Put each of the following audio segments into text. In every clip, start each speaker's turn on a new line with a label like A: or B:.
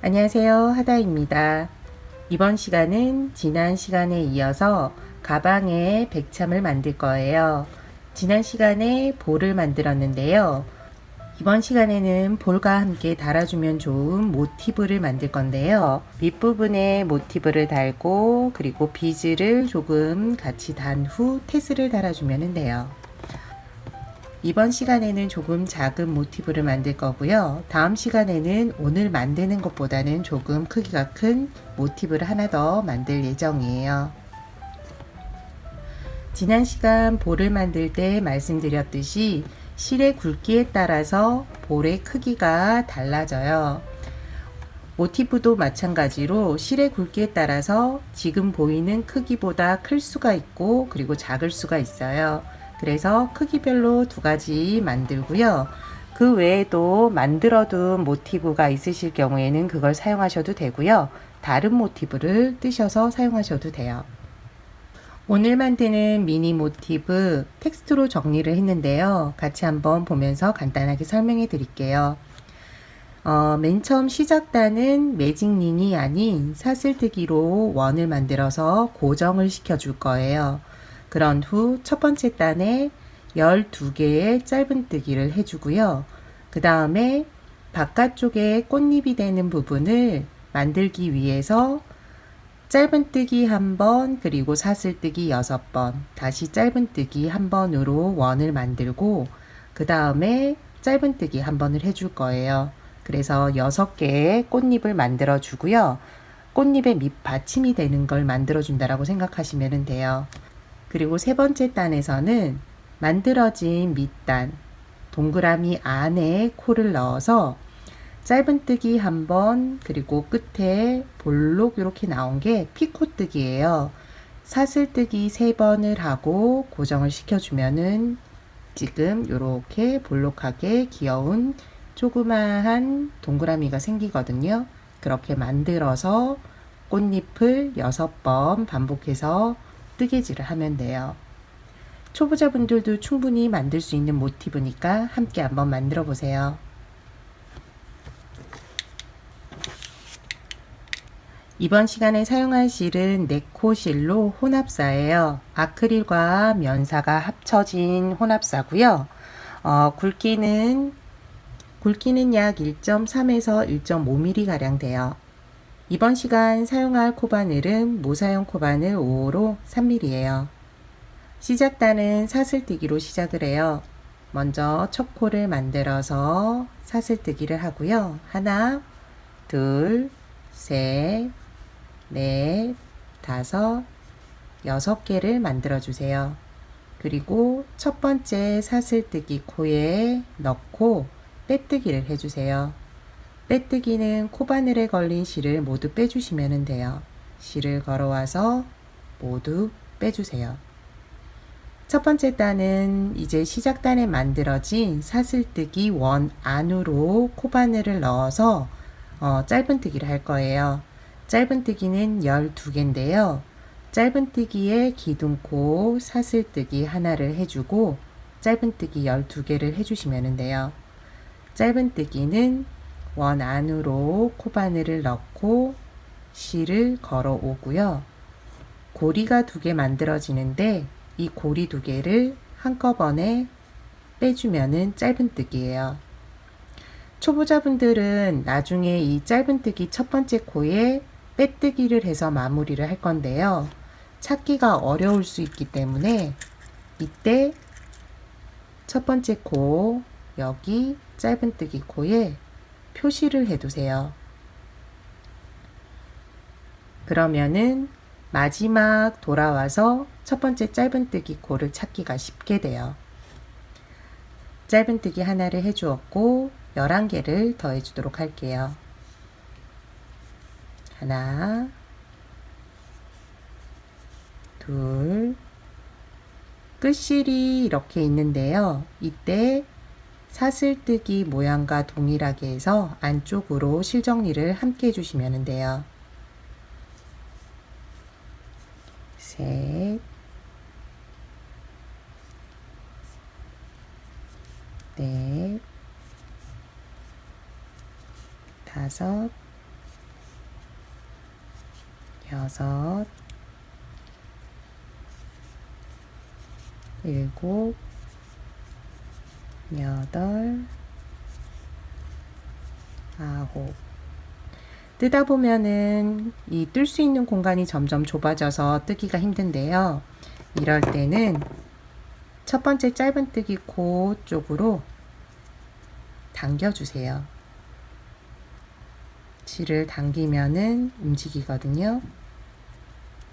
A: 안녕하세요. 하다입니다. 이번 시간은 지난 시간에 이어서 가방에 백참을 만들 거예요. 지난 시간에 볼을 만들었는데요. 이번 시간에는 볼과 함께 달아주면 좋은 모티브를 만들 건데요. 윗부분에 모티브를 달고 그리고 비즈를 조금 같이 단 후 테스를 달아주면 돼요. 이번 시간에는 조금 작은 모티브를 만들 거고요. 다음 시간에는 오늘 만드는 것보다는 조금 크기가 큰 모티브를 하나 더 만들 예정이에요. 지난 시간 볼을 만들 때 말씀드렸듯이 실의 굵기에 따라서 볼의 크기가 달라져요. 모티브도 마찬가지로 실의 굵기에 따라서 지금 보이는 크기보다 클 수가 있고 그리고 작을 수가 있어요. 그래서 크기별로 두 가지 만들고요. 그 외에도 만들어둔 모티브가 있으실 경우에는 그걸 사용하셔도 되고요. 다른 모티브를 뜨셔서 사용하셔도 돼요. 오늘 만드는 미니 모티브 텍스트로 정리를 했는데요. 같이 한번 보면서 간단하게 설명해 드릴게요. 맨 처음 시작단은 매직린이 아닌 사슬뜨기로 원을 만들어서 고정을 시켜줄 거예요. 그런 후 첫 번째 단에 12개의 짧은뜨기를 해주고요. 그 다음에 바깥쪽에 꽃잎이 되는 부분을 만들기 위해서 짧은뜨기 1번 그리고 사슬뜨기 6번 다시 짧은뜨기 1번으로 원을 만들고 그 다음에 짧은뜨기 1번을 해줄 거예요. 그래서 6개의 꽃잎을 만들어 주고요. 꽃잎의 밑받침이 되는 걸 만들어 준다라고 생각하시면 돼요. 그리고 세 번째 단에서는 만들어진 밑단 동그라미 안에 코를 넣어서 짧은뜨기 1번 그리고 끝에 볼록 이렇게 나온 게 피코뜨기예요. 사슬뜨기 3번을 하고 고정을 시켜주면은 지금 이렇게 볼록하게 귀여운 조그마한 동그라미가 생기거든요. 그렇게 만들어서 꽃잎을 6번 반복해서 뜨개질을 하면 돼요. 초보자분들도 충분히 만들 수 있는 모티브니까 함께 한번 만들어 보세요. 이번 시간에 사용할 실은 네코실로 혼합사예요. 아크릴과 면사가 합쳐진 혼합사고요. 굵기는 약 1.3에서 1.5mm 가량 돼요. 이번 시간 사용할 코바늘은 모사용 코바늘 5호로 3mm예요. 시작단은 사슬뜨기로 시작을 해요. 먼저 첫 코를 만들어서 사슬뜨기를 하고요. 하나, 둘, 셋, 넷, 다섯, 6개를 만들어 주세요. 그리고 첫 번째 사슬뜨기 코에 넣고 빼뜨기를 해주세요. 빼뜨기는 코바늘에 걸린 실을 모두 빼주시면 돼요. 실을 걸어와서 모두 빼주세요. 첫 번째 단은 이제 시작단에 만들어진 사슬뜨기 원 안으로 코바늘을 넣어서 짧은뜨기를 할 거예요. 짧은뜨기는 12개인데요. 짧은뜨기에 기둥코 사슬뜨기 하나를 해주고 짧은뜨기 12개를 해주시면 돼요. 짧은뜨기는 원 안으로 코바늘을 넣고 실을 걸어 오고요. 고리가 2개 만들어지는데 이 고리 2개를 한꺼번에 빼주면은 짧은뜨기예요. 초보자분들은 나중에 이 짧은뜨기 첫 번째 코에 빼뜨기를 해서 마무리를 할 건데요. 찾기가 어려울 수 있기 때문에 이때 첫 번째 코 여기 짧은뜨기 코에 표시를 해두세요. 그러면은 마지막 돌아와서 첫 번째 짧은뜨기 코를 찾기가 쉽게 돼요. 짧은뜨기 하나를 해주었고 11개를 더해 주도록 할게요. 하나, 둘, 끝실이 이렇게 있는데요. 이때 사슬뜨기 모양과 동일하게 해서 안쪽으로 실 정리를 함께 해주시면 돼요. 셋, 넷, 다섯, 여섯, 일곱, 여덟, 아홉. 뜨다 보면은 이 뜰 수 있는 공간이 점점 좁아져서 뜨기가 힘든데요. 이럴 때는 첫 번째 짧은뜨기 코 쪽으로 당겨주세요. 실을 당기면은 움직이거든요.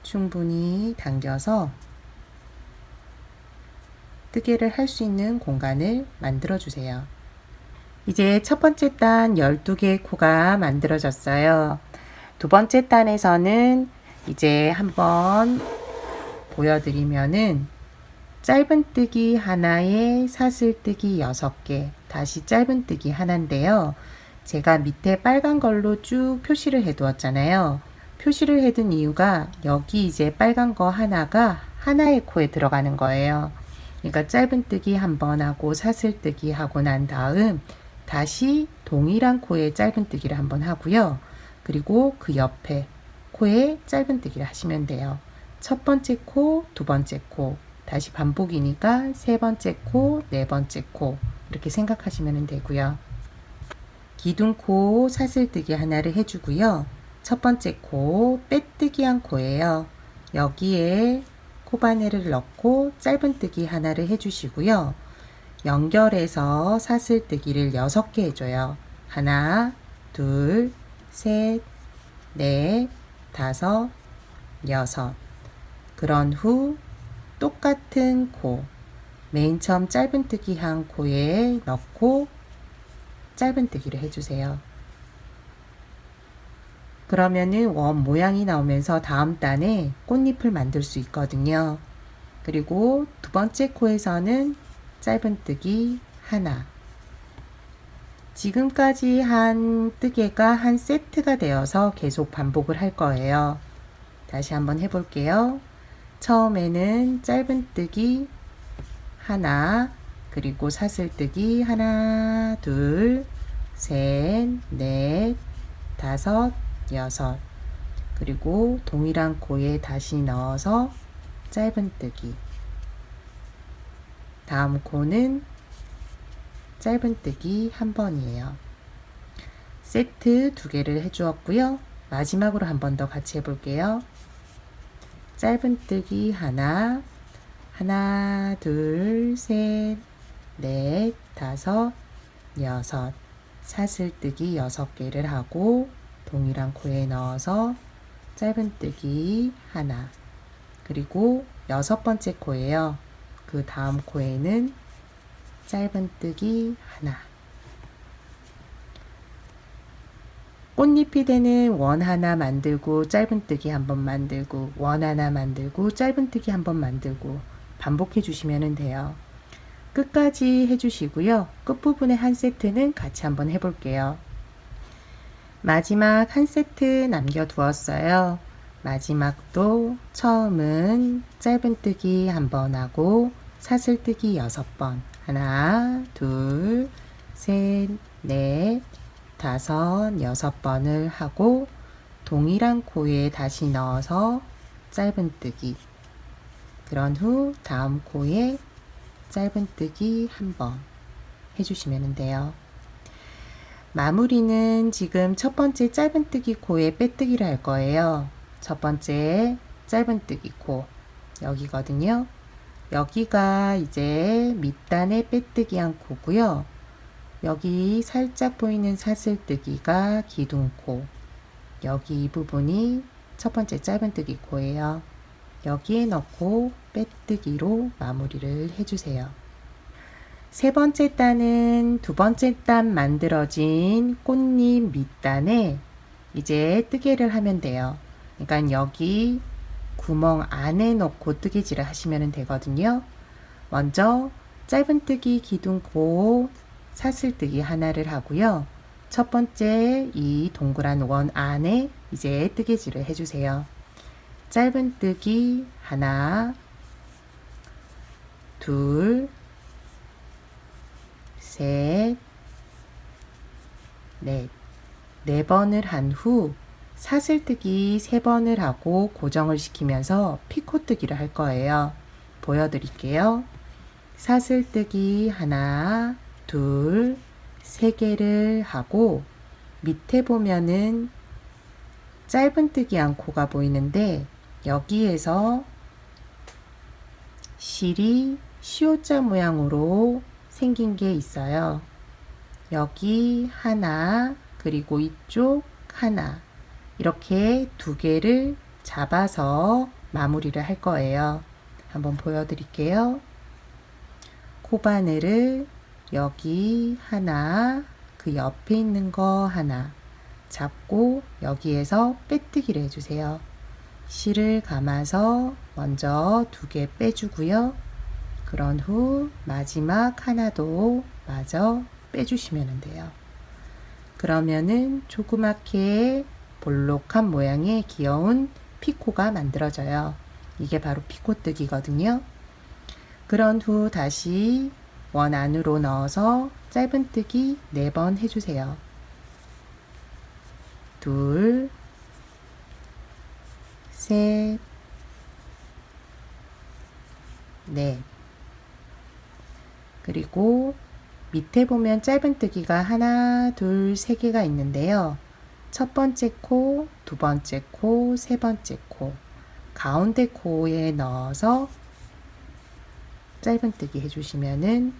A: 충분히 당겨서 뜨개를 할 수 있는 공간을 만들어 주세요. 이제 첫 번째 단 12개의 코가 만들어졌어요. 두 번째 단에서는 이제 한번 보여드리면은 짧은뜨기 하나에 사슬뜨기 6개, 다시 짧은뜨기 하나인데요. 제가 밑에 빨간 걸로 쭉 표시를 해 두었잖아요. 표시를 해둔 이유가 여기 이제 빨간 거 하나가 하나의 코에 들어가는 거예요. 그러니까 짧은뜨기 한 번 하고 사슬뜨기 하고 난 다음 다시 동일한 코에 짧은뜨기를 한번 하고요. 그리고 그 옆에 코에 짧은뜨기를 하시면 돼요. 첫 번째 코, 두 번째 코, 다시 반복이니까 세 번째 코, 네 번째 코 이렇게 생각하시면 되고요. 기둥코 사슬뜨기 하나를 해주고요. 첫 번째 코 빼뜨기 한 코예요. 여기에 코바늘을 넣고 짧은뜨기 하나를 해주시고요. 연결해서 사슬뜨기를 6개 해줘요. 하나, 둘, 셋, 넷, 다섯, 여섯. 그런 후 똑같은 코, 맨 처음 짧은뜨기 한 코에 넣고 짧은뜨기를 해주세요. 그러면은 원 모양이 나오면서 다음 단에 꽃잎을 만들 수 있거든요. 그리고 두 번째 코에서는 짧은뜨기 하나. 지금까지 한 뜨개가 한 세트가 되어서 계속 반복을 할 거예요. 다시 한번 해볼게요. 처음에는 짧은뜨기 하나, 그리고 사슬뜨기 하나, 둘, 셋, 넷, 다섯, 여섯. 그리고 동일한 코에 다시 넣어서 짧은뜨기. 다음 코는 짧은뜨기 한 번이에요. 세트 2개를 해주었고요. 마지막으로 한 번 더 같이 해볼게요. 짧은뜨기 하나, 하나, 둘, 셋, 넷, 다섯, 여섯. 사슬뜨기 6개를 하고 동일한 코에 넣어서 짧은뜨기 하나. 그리고 6번째 코예요. 그 다음 코에는 짧은뜨기 하나. 꽃잎이 되는 원 하나 만들고 짧은뜨기 한번 만들고 원 하나 만들고 짧은뜨기 한번 만들고 반복해 주시면 돼요. 끝까지 해주시고요. 끝부분에 한 세트는 같이 한번 해볼게요. 마지막 한 세트 남겨두었어요. 마지막도 처음은 짧은뜨기 한 번 하고 사슬뜨기 6번. 하나, 둘, 셋, 넷, 다섯, 6번을 하고 동일한 코에 다시 넣어서 짧은뜨기. 그런 후 다음 코에 짧은뜨기 한 번 해주시면 돼요. 마무리는 지금 첫 번째 짧은뜨기 코에 빼뜨기를 할 거예요. 첫 번째 짧은뜨기 코 여기거든요. 여기가 이제 밑단에 빼뜨기 한 코고요. 여기 살짝 보이는 사슬뜨기가 기둥코. 여기 이 부분이 첫 번째 짧은뜨기 코예요. 여기에 넣고 빼뜨기로 마무리를 해주세요. 세 번째 단은 두 번째 단 만들어진 꽃잎 밑단에 이제 뜨개를 하면 돼요. 그러니까 여기 구멍 안에 넣고 뜨개질을 하시면 되거든요. 먼저 짧은뜨기 기둥코 사슬뜨기 하나를 하고요. 첫 번째 이 동그란 원 안에 이제 뜨개질을 해주세요. 짧은뜨기 하나, 둘, 셋, 넷. 4번을 한 후 사슬뜨기 3번을 하고 고정을 시키면서 피코뜨기를 할 거예요. 보여드릴게요. 사슬뜨기 하나, 둘, 3개를 하고 밑에 보면은 짧은뜨기 안코가 보이는데 여기에서 실이 시옷자 모양으로 생긴 게 있어요. 여기 하나, 그리고 이쪽 하나, 이렇게 2개를 잡아서 마무리를 할 거예요. 한번 보여드릴게요. 코바늘을 여기 하나, 그 옆에 있는 거 하나 잡고 여기에서 빼뜨기를 해주세요. 실을 감아서 먼저 2개 빼주고요. 그런 후 마지막 하나도 마저 빼주시면 돼요. 그러면은 조그맣게 볼록한 모양의 귀여운 피코가 만들어져요. 이게 바로 피코뜨기거든요. 그런 후 다시 원 안으로 넣어서 짧은뜨기 4번 해주세요. 둘, 셋, 넷. 그리고 밑에 보면 짧은뜨기가 하나, 둘, 3개가 있는데요. 첫 번째 코, 두 번째 코, 세 번째 코, 가운데 코에 넣어서 짧은뜨기 해주시면은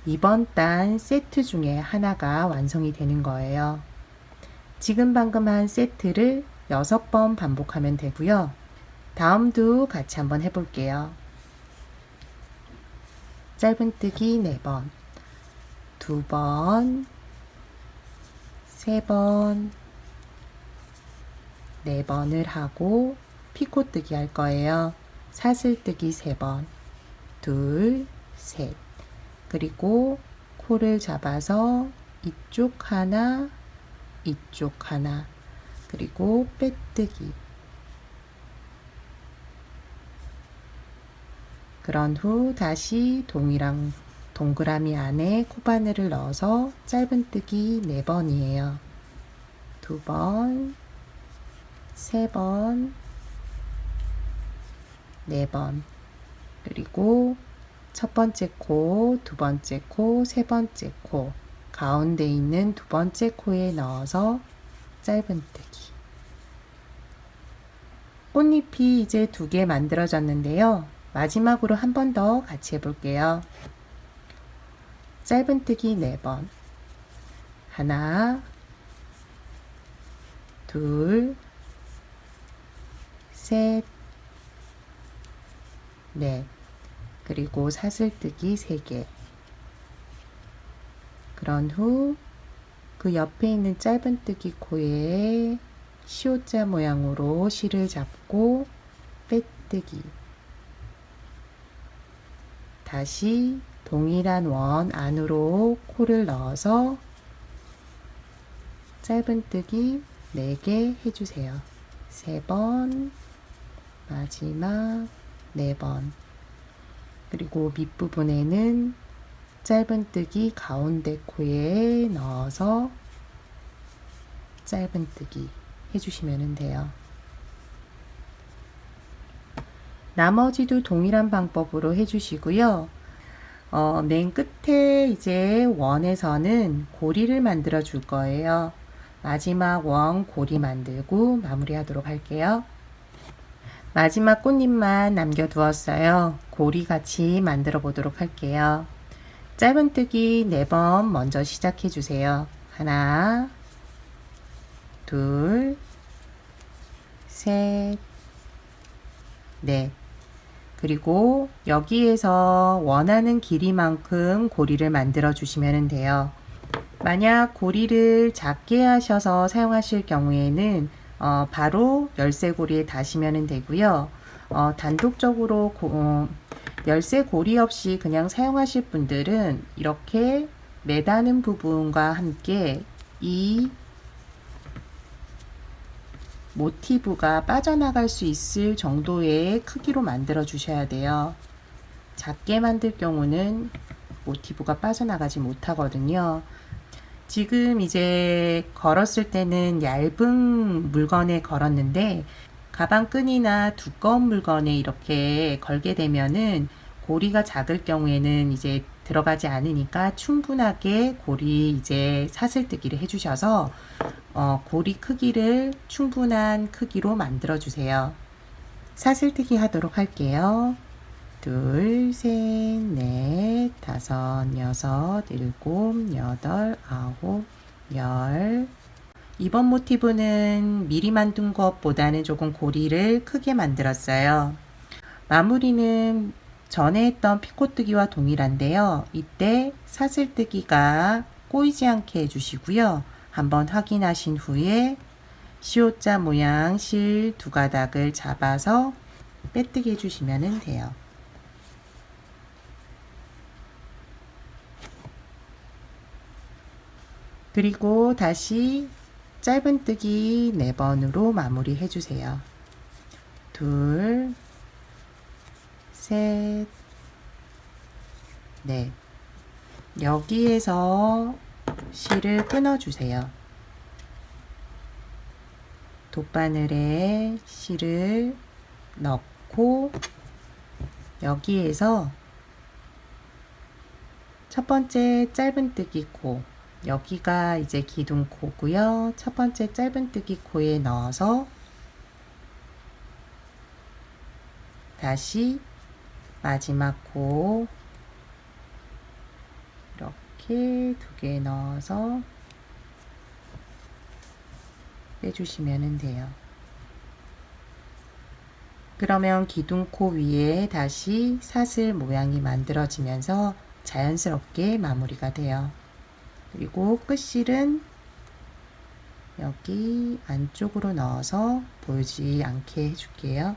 A: 이번 단 세트 중에 하나가 완성이 되는 거예요. 지금 방금 한 세트를 6번 반복하면 되고요. 다음도 같이 한번 해볼게요. 짧은뜨기 4번, 2번, 3번, 4번을 하고 피코뜨기 할 거예요. 사슬뜨기 3번, 둘, 셋. 그리고 코를 잡아서 이쪽 하나, 이쪽 하나, 그리고 빼뜨기. 그런 후 다시 동일한 동그라미 안에 코바늘을 넣어서 짧은뜨기 4번이에요. 2번, 3번, 4번. 그리고 첫 번째 코, 두 번째 코, 세 번째 코, 가운데 있는 두 번째 코에 넣어서 짧은뜨기. 꽃잎이 이제 2개 만들어졌는데요. 마지막으로 한 번 더 같이 해볼게요. 짧은뜨기 4번. 하나, 둘, 셋, 넷. 그리고 사슬뜨기 3개. 그런 후 그 옆에 있는 짧은뜨기 코에 시옷자 모양으로 실을 잡고 빼뜨기. 다시 동일한 원 안으로 코를 넣어서 짧은뜨기 4개 해주세요. 3번, 마지막 4번. 그리고 밑부분에는 짧은뜨기 가운데 코에 넣어서 짧은뜨기 해주시면 돼요. 나머지도 동일한 방법으로 해주시고요. 맨 끝에 이제 원에서는 고리를 만들어 줄 거예요. 마지막 원 고리 만들고 마무리하도록 할게요. 마지막 꽃잎만 남겨두었어요. 고리 같이 만들어 보도록 할게요. 짧은뜨기 4번 먼저 시작해 주세요. 하나, 둘, 셋, 넷. 그리고 여기에서 원하는 길이만큼 고리를 만들어 주시면 돼요. 만약 고리를 작게 하셔서 사용하실 경우에는 바로 열쇠고리에 다시면 되고요. 단독적으로 열쇠 고리 없이 그냥 사용하실 분들은 이렇게 매다는 부분과 함께 이 모티브가 빠져나갈 수 있을 정도의 크기로 만들어 주셔야 돼요. 작게 만들 경우는 모티브가 빠져나가지 못하거든요. 지금 이제 걸었을 때는 얇은 물건에 걸었는데 가방 끈이나 두꺼운 물건에 이렇게 걸게 되면은 고리가 작을 경우에는 이제 들어가지 않으니까 충분하게 고리 이제 사슬뜨기를 해주셔서 고리 크기를 충분한 크기로 만들어 주세요. 사슬뜨기 하도록 할게요. 둘, 셋, 넷, 다섯, 여섯, 일곱, 여덟, 아홉, 열. 이번 모티브는 미리 만든 것보다는 조금 고리를 크게 만들었어요. 마무리는 전에 했던 피코뜨기와 동일한데요. 이때 사슬뜨기가 꼬이지 않게 해주시고요. 한번 확인하신 후에 시옷자 모양 실 두 가닥을 잡아서 빼뜨기 해주시면 돼요. 그리고 다시 짧은뜨기 4번으로 마무리 해주세요. 둘, 셋, 넷. 여기에서 실을 끊어주세요. 돗바늘에 실을 넣고 여기에서 첫 번째 짧은뜨기 코, 여기가 이제 기둥코고요. 첫 번째 짧은뜨기 코에 넣어서 다시 마지막 코 이렇게 2개 넣어서 빼주시면 돼요. 그러면 기둥코 위에 다시 사슬 모양이 만들어지면서 자연스럽게 마무리가 돼요. 그리고 끝실은 여기 안쪽으로 넣어서 보이지 않게 해줄게요.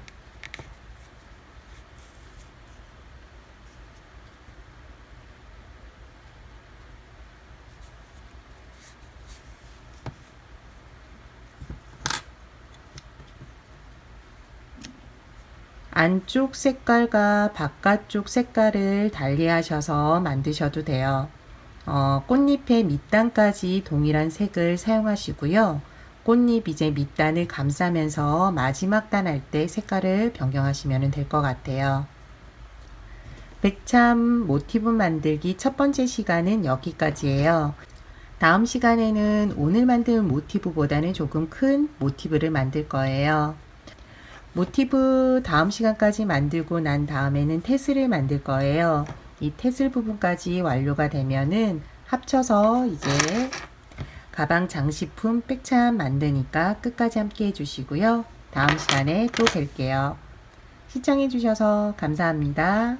A: 안쪽 색깔과 바깥쪽 색깔을 달리하셔서 만드셔도 돼요. 꽃잎의 밑단까지 동일한 색을 사용하시고요. 꽃잎 이제 밑단을 감싸면서 마지막 단 할 때 색깔을 변경하시면 될 것 같아요. 백참 모티브 만들기 첫 번째 시간은 여기까지예요. 다음 시간에는 오늘 만든 모티브보다는 조금 큰 모티브를 만들 거예요. 모티브 다음 시간까지 만들고 난 다음에는 테슬을 만들 거예요. 이 테슬 부분까지 완료가 되면은 합쳐서 이제 가방 장식품 백참 만드니까 끝까지 함께 해주시고요. 다음 시간에 또 뵐게요. 시청해 주셔서 감사합니다.